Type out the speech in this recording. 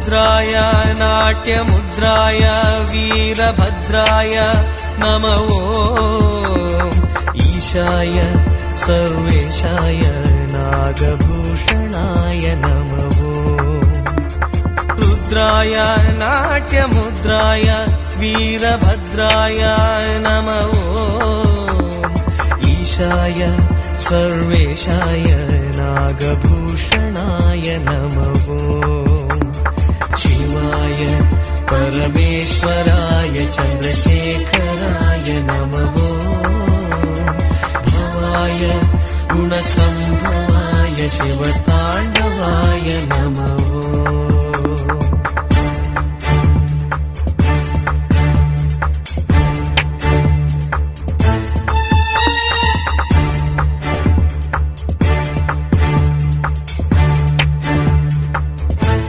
रुद्राय नाट्यमुद्राय वीरभद्राय नमः ॐ ईशाय सर्वेशाय नागभूषणाय नमः ॐ रुद्राय नाट्यमुद्राय वीरभद्राय नमः ॐ ईशाय सर्वेशाय नागभूषणाय नमः ॐ शिवाय परमेश्वराय चन्द्रशेखराय नमः ॐ भवाय गुणसम्भवाय शिवताण्डवाय नमः